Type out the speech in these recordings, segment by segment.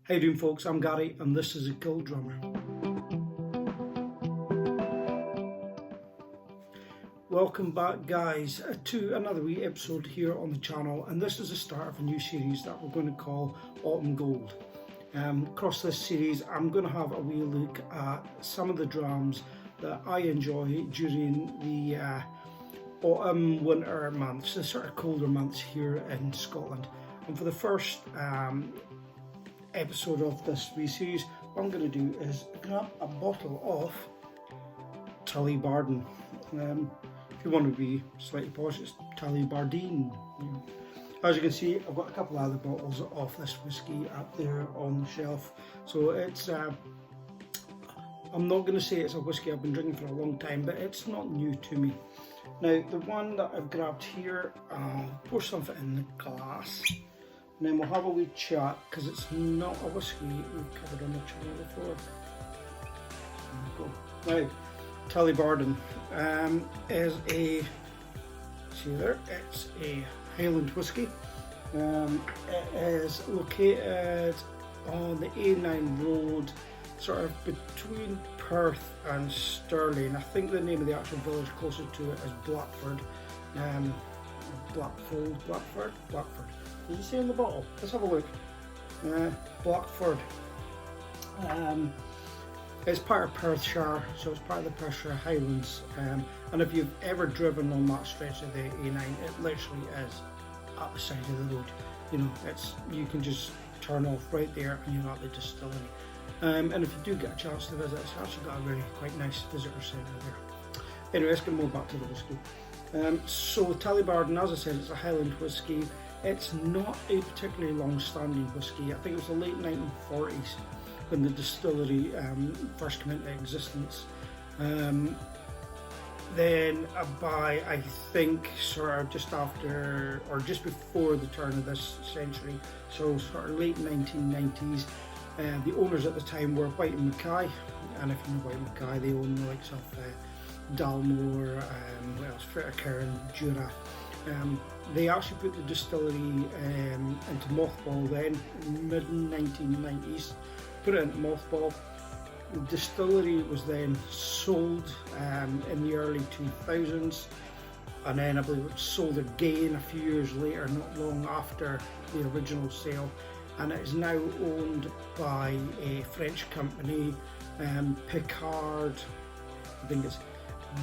How you doing, folks? I'm Gary and this is a Kill Drummer. Welcome back, guys, to another wee episode here on the channel, and this is the start of a new series that we're going to call Autumn Gold. Across this series I'm going to have a wee look at some of the drams that I enjoy during the autumn, winter months, the sort of colder months here in Scotland. And for the first episode of this wee series, what I'm going to do is grab a bottle of Tullibardine. If you want to be slightly posh, it's Tullibardine. As you can see, I've got a couple of other bottles of this whiskey up there on the shelf. So it's, I'm not going to say it's a whiskey I've been drinking for a long time, but it's not new to me. Now, the one that I've grabbed here, I'll pour something in the glass, and then we'll have a wee chat, because it's not a whiskey we've covered on the channel before. There we go. Now, Tullibardine is a, see there, it's a Highland whiskey. It is located on the A9 road, sort of between Perth and Stirling. I think the name of the actual village closer to it is Blackford. Blackford. Does it say on the bottle? Let's have a look. Blackford. It's part of Perthshire, so it's part of the Perthshire Highlands. And if you've ever driven on that stretch of the A9, it literally is at the side of the road. You know, you can just turn off right there and you're at the distillery. And if you do get a chance to visit, it's actually got a really quite nice visitor centre there. Anyway, let's get more back to the whiskey. So Tullibardine, as I said, it's a Highland whiskey. It's not a particularly long-standing whiskey. I think it was the late 1940s when the distillery first came into existence. Then by, I think, sort of just after or just bore the turn of this century, so sort of late 1990s, the owners at the time were White and Mackay, and if you know White and Mackay, they own the likes of Dalmore, what else, Frittercairn, Jura. They actually put the distillery into mothball then, mid-1990s, put it into mothball. The distillery was then sold in the early 2000s, and then I believe it was sold again a few years later, not long after the original sale, and it is now owned by a French company, Picard, I think it's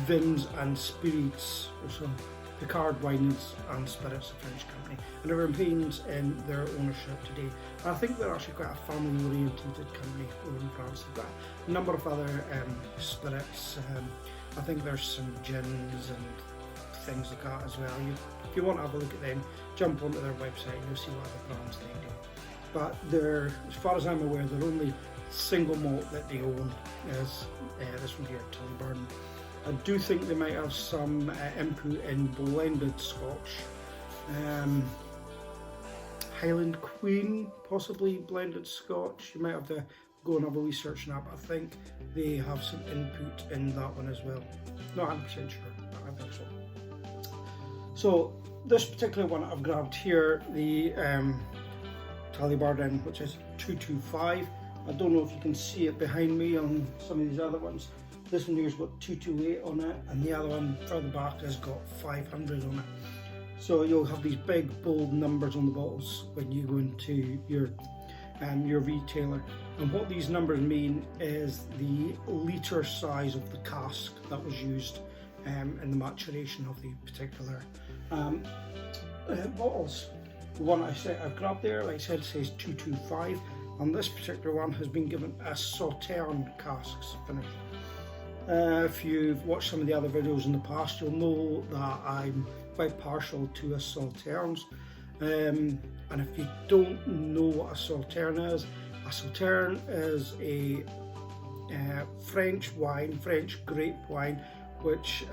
Vins and Spirits or something. Picard Wines and Spirits, a French company, and it remains in their ownership today. And I think they're actually quite a family-oriented company over in France. They've got a number of other spirits. I think there's some gins and things like that as well. If you want to have a look at them, jump onto their website and you'll see what other brands they do. But they're, as far as I'm aware, their only single malt that they own is this one here, Tullibardine. I do think they might have some input in blended Scotch. Highland Queen, possibly blended Scotch. You might have to go and have a wee search on that, but I think they have some input in that one as well. Not 100% sure, but I think so. So this particular one I've grabbed here, the Tullibardine, which is 225. I don't know if you can see it behind me on some of these other ones. This one here's got 228 on it, and the other one further back has got 500 on it. So you'll have these big bold numbers on the bottles when you go into your retailer. And what these numbers mean is the litre size of the cask that was used in the maturation of the particular bottles. The one I've grabbed there, like I said, says 225, and this particular one has been given a Sauternes casks finish. If you've watched some of the other videos in the past, you'll know that I'm quite partial to a Sauternes. And if you don't know what a Sauternes is a French wine, French grape wine, which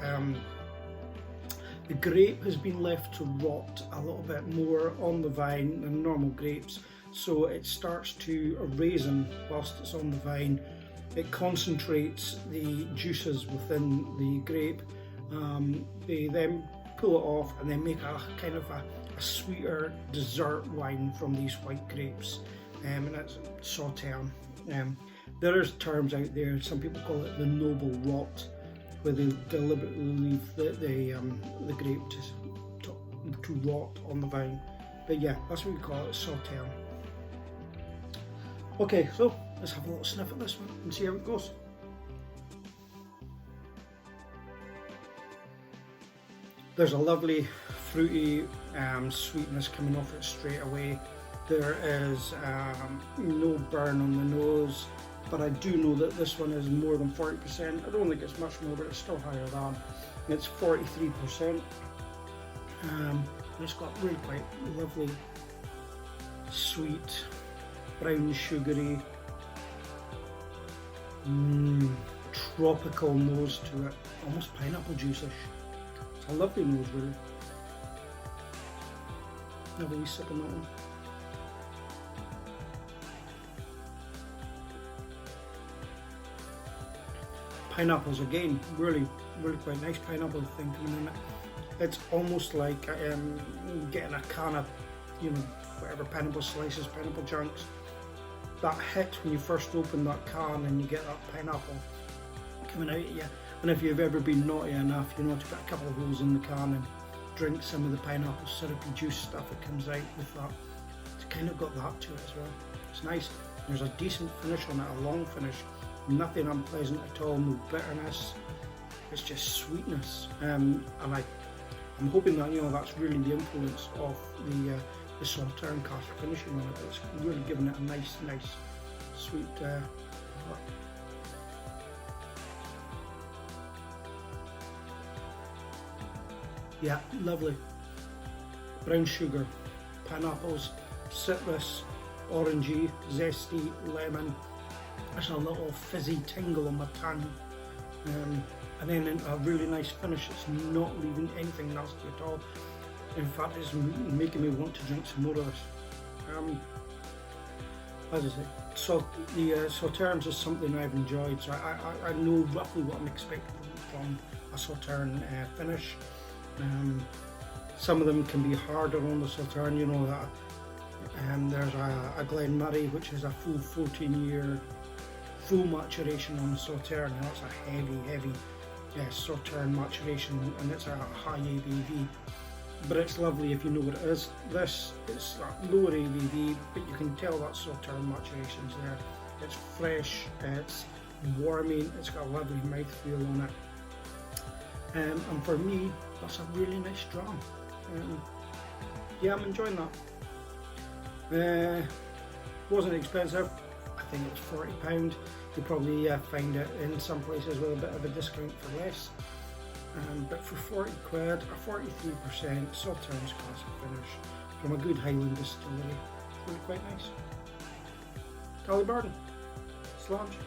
the grape has been left to rot a little bit more on the vine than normal grapes, so it starts to raisin whilst it's on the vine. It concentrates the juices within the grape. They then pull it off and then make a kind of a sweeter dessert wine from these white grapes. and it's Sauternes. There's terms out there, some people call it the noble rot, where they deliberately leave the grape to rot on the vine. But yeah, that's what we call it, Sauternes. Okay, so let's have a little sniff at this one and see how it goes. There's a lovely fruity sweetness coming off it straight away. There is no burn on the nose, but I do know that this one is more than 40%. I don't think it's much more, but it's still higher than. It's 43%. It's got really quite lovely, sweet, brown sugary, tropical nose to it, almost pineapple juice-ish. It's a lovely nose, really. Have a wee sip on that one. Pineapples again, really quite nice pineapple thing coming in it. It's almost like getting a can of, whatever, pineapple slices, pineapple chunks. That hit when you first open that can and you get that pineapple coming out at you. And if you've ever been naughty enough, to put a couple of holes in the can and drink some of the pineapple syrupy juice stuff that comes out with that. It's kind of got that to it as well. It's nice. There's a decent finish on it, a long finish. Nothing unpleasant at all, no bitterness. It's just sweetness. And I'm hoping that that's really the influence of the Sauternes cask finishing on it. It's really giving it a nice sweet. Yeah, lovely. Brown sugar, pineapples, citrus, orangey, zesty, lemon. There's a little fizzy tingle on my tongue. And then a really nice finish. It's not leaving anything nasty at all. In fact, it's making me want to drink some more of this. As I say, so the Sauternes is something I've enjoyed. So I know roughly what I'm expecting from a Sauternes finish. Some of them can be harder on the Sauternes, that. There's a Glen Murray, which is a full 14-year full maturation on the Sauternes. That's a heavy Sauternes maturation, and it's a high ABV. But it's lovely if you know what it is. This is a lower ABV, but you can tell that Sauternes maturation's there. It's fresh, it's warming, it's got a lovely mouthfeel on it. And for me, that's a really nice dram. Yeah, I'm enjoying that. Wasn't expensive. I think it was £40. You probably find it in some places with a bit of a discount for less. But for 40 quid, a 43% Sauternes cask finish from a good Highland distillery. It's really quite nice. Tullibardine, Slange.